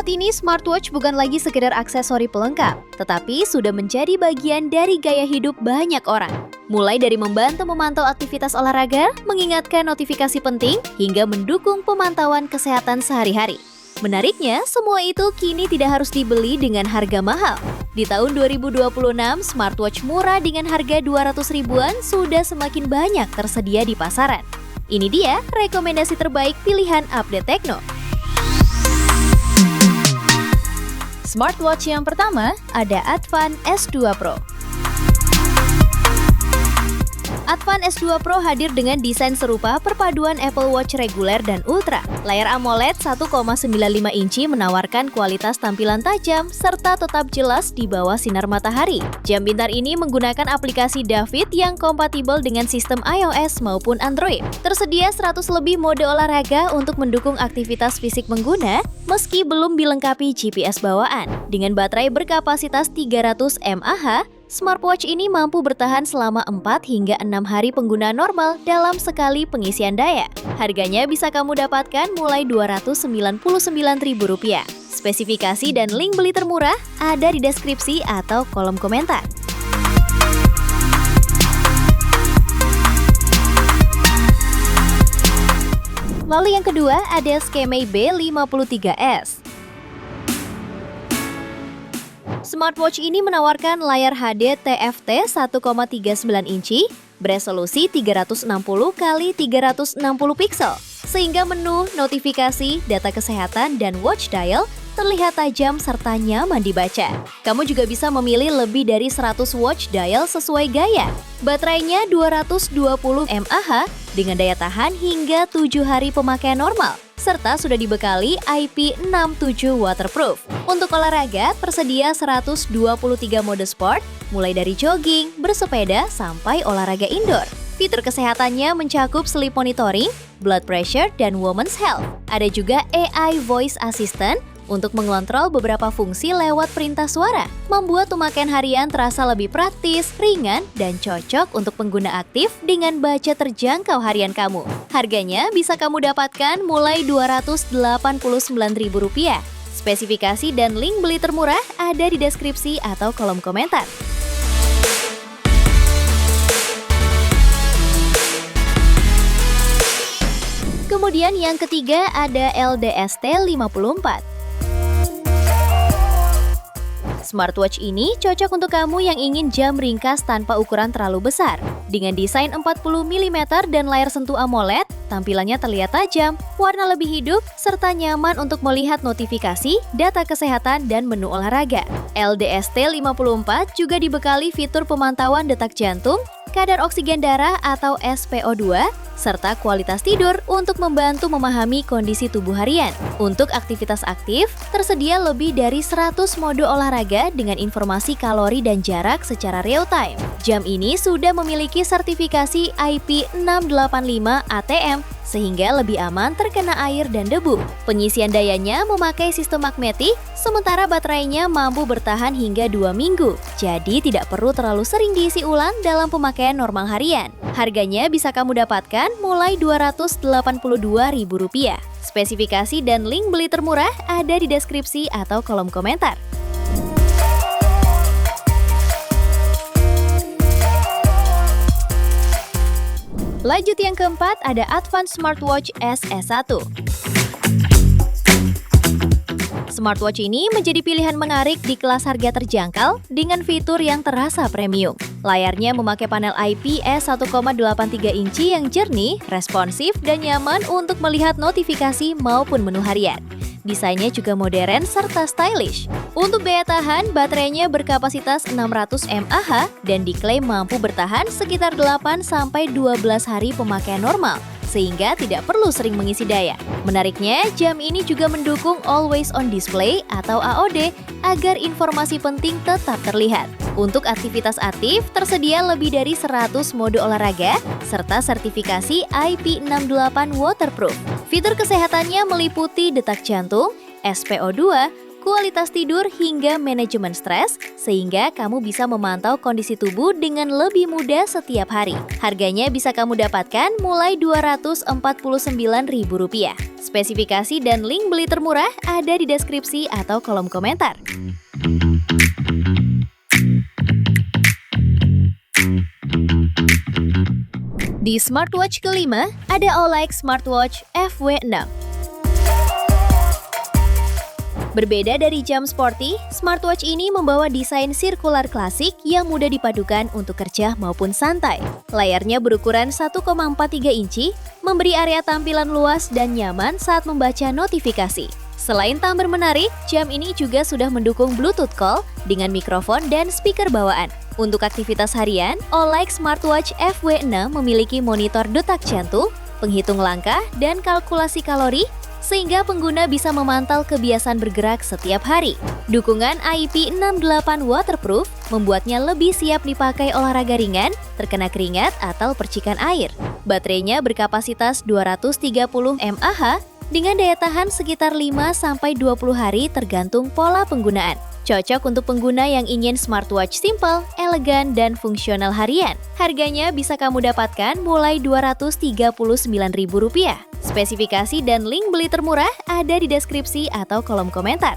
Saat ini smartwatch bukan lagi sekedar aksesori pelengkap, tetapi sudah menjadi bagian dari gaya hidup banyak orang. Mulai dari membantu memantau aktivitas olahraga, mengingatkan notifikasi penting, hingga mendukung pemantauan kesehatan sehari-hari. Menariknya, semua itu kini tidak harus dibeli dengan harga mahal. Di tahun 2026, smartwatch murah dengan harga 200 ribuan sudah semakin banyak tersedia di pasaran. Ini dia rekomendasi terbaik pilihan update tekno. Smartwatch yang pertama ada Advan S2 Pro. Advan S2 Pro hadir dengan desain serupa perpaduan Apple Watch reguler dan Ultra. Layar AMOLED 1,95 inci menawarkan kualitas tampilan tajam serta tetap jelas di bawah sinar matahari. Jam pintar ini menggunakan aplikasi David yang kompatibel dengan sistem iOS maupun Android. Tersedia 100 lebih mode olahraga untuk mendukung aktivitas fisik pengguna, meski belum dilengkapi GPS bawaan. Dengan baterai berkapasitas 300 mAh, smartwatch ini mampu bertahan selama 4 hingga 6 hari penggunaan normal dalam sekali pengisian daya. Harganya bisa kamu dapatkan mulai Rp299.000. Spesifikasi dan link beli termurah ada di deskripsi atau kolom komentar. Lalu yang kedua ada Skemei B53s. Smartwatch ini menawarkan layar HD TFT 1,39 inci beresolusi 360 x 360 pixel, sehingga menu, notifikasi, data kesehatan, dan watch dial terlihat tajam serta nyaman dibaca. Kamu juga bisa memilih lebih dari 100 watch dial sesuai gaya. Baterainya 220 mAh dengan daya tahan hingga 7 hari pemakaian normal, serta sudah dibekali IP67 waterproof. Untuk olahraga, tersedia 123 mode sport, mulai dari jogging, bersepeda, sampai olahraga indoor. Fitur kesehatannya mencakup sleep monitoring, blood pressure, dan women's health. Ada juga AI Voice Assistant untuk mengontrol beberapa fungsi lewat perintah suara, membuat pemakaian harian terasa lebih praktis, ringan, dan cocok untuk pengguna aktif dengan budget terjangkau harian kamu. Harganya bisa kamu dapatkan mulai Rp289.000. Spesifikasi dan link beli termurah ada di deskripsi atau kolom komentar. Kemudian yang ketiga ada LDST 54. Smartwatch ini cocok untuk kamu yang ingin jam ringkas tanpa ukuran terlalu besar. Dengan desain 40 mm dan layar sentuh AMOLED, tampilannya terlihat tajam, warna lebih hidup, serta nyaman untuk melihat notifikasi, data kesehatan, dan menu olahraga. LDST 54 juga dibekali fitur pemantauan detak jantung, kadar oksigen darah atau SpO2, serta kualitas tidur untuk membantu memahami kondisi tubuh harian. Untuk aktivitas aktif, tersedia lebih dari 100 mode olahraga dengan informasi kalori dan jarak secara real-time. Jam ini sudah memiliki sertifikasi IP685 ATM, sehingga lebih aman terkena air dan debu. Pengisian dayanya memakai sistem magnetik, sementara baterainya mampu bertahan hingga 2 minggu. Jadi tidak perlu terlalu sering diisi ulang dalam pemakaian normal harian. Harganya bisa kamu dapatkan mulai Rp282.000. Spesifikasi dan link beli termurah ada di deskripsi atau kolom komentar. Lanjut yang keempat ada Advan Smartwatch SE1. Smartwatch ini menjadi pilihan menarik di kelas harga terjangkau dengan fitur yang terasa premium. Layarnya memakai panel IPS 1,83 inci yang jernih, responsif, dan nyaman untuk melihat notifikasi maupun menu harian. Desainnya juga modern serta stylish. Untuk daya tahan, baterainya berkapasitas 600 mAh dan diklaim mampu bertahan sekitar 8-12 hari pemakaian normal, sehingga tidak perlu sering mengisi daya. Menariknya, jam ini juga mendukung Always On Display atau AOD agar informasi penting tetap terlihat. Untuk aktivitas aktif, tersedia lebih dari 100 mode olahraga, serta sertifikasi IP68 waterproof. Fitur kesehatannya meliputi detak jantung, SpO2, kualitas tidur, hingga manajemen stres, sehingga kamu bisa memantau kondisi tubuh dengan lebih mudah setiap hari. Harganya bisa kamu dapatkan mulai Rp249.000. Spesifikasi dan link beli termurah ada di deskripsi atau kolom komentar. Di smartwatch kelima, ada Oleg Smartwatch FW6. Berbeda dari jam sporty, smartwatch ini membawa desain sirkular klasik yang mudah dipadukan untuk kerja maupun santai. Layarnya berukuran 1,43 inci, memberi area tampilan luas dan nyaman saat membaca notifikasi. Selain tampil menarik, jam ini juga sudah mendukung Bluetooth call dengan mikrofon dan speaker bawaan. Untuk aktivitas harian, Oleg Smartwatch FW6 memiliki monitor detak jantung, penghitung langkah, dan kalkulasi kalori, sehingga pengguna bisa memantau kebiasaan bergerak setiap hari. Dukungan IP68 waterproof membuatnya lebih siap dipakai olahraga ringan, terkena keringat, atau percikan air. Baterainya berkapasitas 230 mAh dengan daya tahan sekitar 5-20 hari tergantung pola penggunaan. Cocok untuk pengguna yang ingin smartwatch simple, elegan, dan fungsional harian. Harganya bisa kamu dapatkan mulai Rp239.000. Spesifikasi dan link beli termurah ada di deskripsi atau kolom komentar.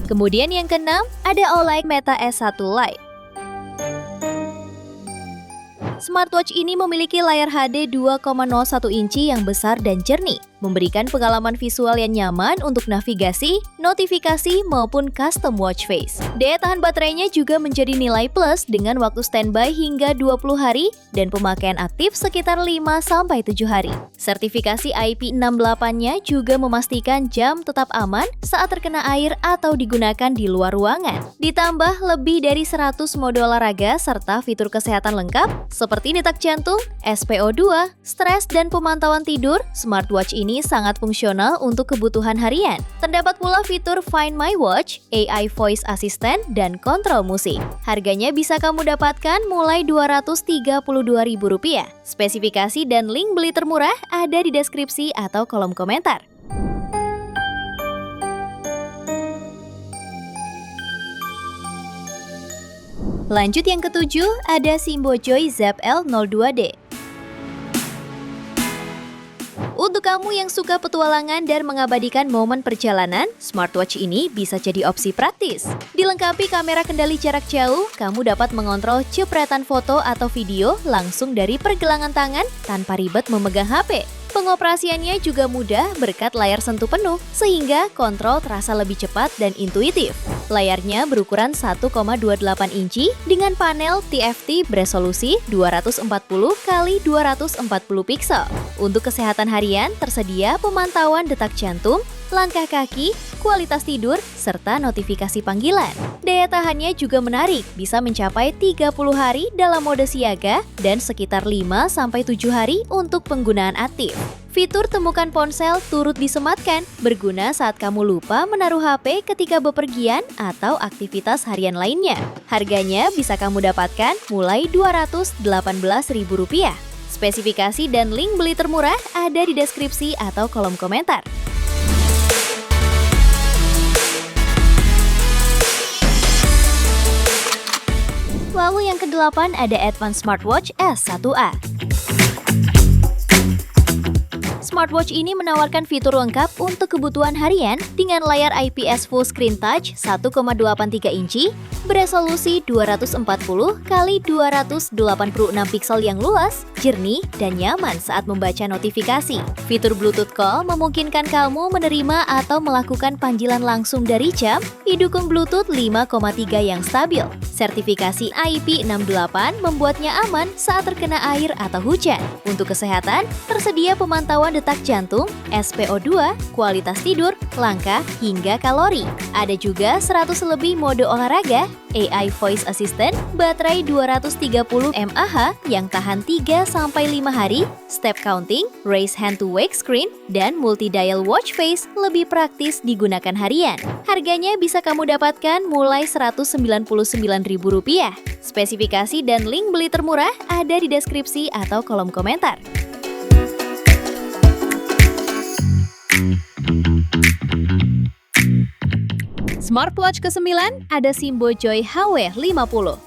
Kemudian yang keenam, ada Oleg Meta S1 Lite. Smartwatch ini memiliki layar HD 2,01 inci yang besar dan jernih, memberikan pengalaman visual yang nyaman untuk navigasi, notifikasi, maupun custom watch face. Daya tahan baterainya juga menjadi nilai plus dengan waktu standby hingga 20 hari dan pemakaian aktif sekitar 5-7 hari. Sertifikasi IP68-nya juga memastikan jam tetap aman saat terkena air atau digunakan di luar ruangan. Ditambah lebih dari 100 mode olahraga serta fitur kesehatan lengkap seperti detak jantung, SpO2, stres, dan pemantauan tidur, smartwatch ini sangat fungsional untuk kebutuhan harian. Terdapat pula fitur Find My Watch, AI Voice Assistant, dan kontrol musik. Harganya bisa kamu dapatkan mulai Rp232.000. Spesifikasi dan link beli termurah ada di deskripsi atau kolom komentar. Lanjut yang ketujuh, ada Simbojoy Zepp L02D. Untuk kamu yang suka petualangan dan mengabadikan momen perjalanan, smartwatch ini bisa jadi opsi praktis. Dilengkapi kamera kendali jarak jauh, kamu dapat mengontrol jepretan foto atau video langsung dari pergelangan tangan tanpa ribet memegang HP. Pengoperasiannya juga mudah berkat layar sentuh penuh, sehingga kontrol terasa lebih cepat dan intuitif. Layarnya berukuran 1,28 inci dengan panel TFT beresolusi 240x240 piksel. Untuk kesehatan harian, tersedia pemantauan detak jantung, langkah kaki, kualitas tidur, serta notifikasi panggilan. Daya tahannya juga menarik, bisa mencapai 30 hari dalam mode siaga dan sekitar 5-7 hari untuk penggunaan aktif. Fitur temukan ponsel turut disematkan, berguna saat kamu lupa menaruh HP ketika bepergian atau aktivitas harian lainnya. Harganya bisa kamu dapatkan mulai Rp218.000. Spesifikasi dan link beli termurah ada di deskripsi atau kolom komentar. Lalu yang ke-8 ada Advanced Smartwatch S1A. Smartwatch ini menawarkan fitur lengkap untuk kebutuhan harian dengan layar IPS Full Screen Touch 1,23 inci, beresolusi 240x286 piksel yang luas, jernih, dan nyaman saat membaca notifikasi. Fitur Bluetooth Call memungkinkan kamu menerima atau melakukan panggilan langsung dari jam, didukung Bluetooth 5,3 yang stabil. Sertifikasi IP68 membuatnya aman saat terkena air atau hujan. Untuk kesehatan, tersedia pemantauan detak jantung, SpO2, kualitas tidur, langkah, hingga kalori. Ada juga 100 lebih mode olahraga, AI Voice Assistant, baterai 230 mAh yang tahan 3-5 hari, step counting, raise hand to wake screen, dan multi-dial watch face lebih praktis digunakan harian. Harganya bisa kamu dapatkan mulai Rp199.000. Spesifikasi dan link beli termurah ada di deskripsi atau kolom komentar. Smartwatch ke-9 ada Simbojoy HW50.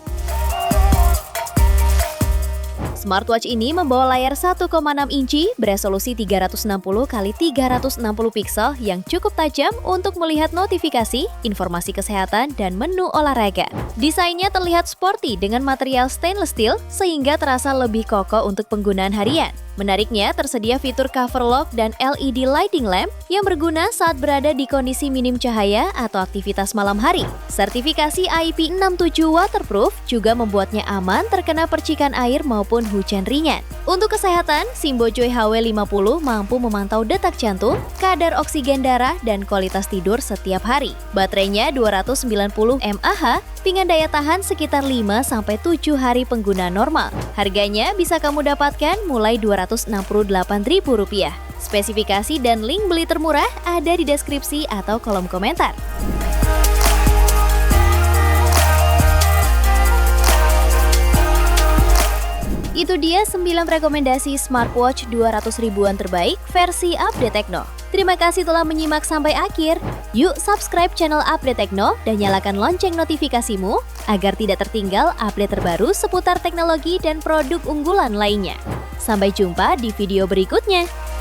Smartwatch ini membawa layar 1,6 inci beresolusi 360x360 piksel yang cukup tajam untuk melihat notifikasi, informasi kesehatan, dan menu olahraga. Desainnya terlihat sporty dengan material stainless steel sehingga terasa lebih kokoh untuk penggunaan harian. Menariknya, tersedia fitur cover lock dan LED lighting lamp yang berguna saat berada di kondisi minim cahaya atau aktivitas malam hari. Sertifikasi IP67 waterproof juga membuatnya aman terkena percikan air maupun hujan ringan. Untuk kesehatan, Simbojoy HW50 mampu memantau detak jantung, kadar oksigen darah, dan kualitas tidur setiap hari. Baterainya 290 mAh dengan daya tahan sekitar 5-7 hari penggunaan normal. Harganya bisa kamu dapatkan mulai Rp268.000. Spesifikasi dan link beli termurah ada di deskripsi atau kolom komentar. Itu dia 9 rekomendasi smartwatch 200 ribuan terbaik versi Update Tekno. Terima kasih telah menyimak sampai akhir. Yuk subscribe channel Update Tekno dan nyalakan lonceng notifikasimu agar tidak tertinggal update terbaru seputar teknologi dan produk unggulan lainnya. Sampai jumpa di video berikutnya.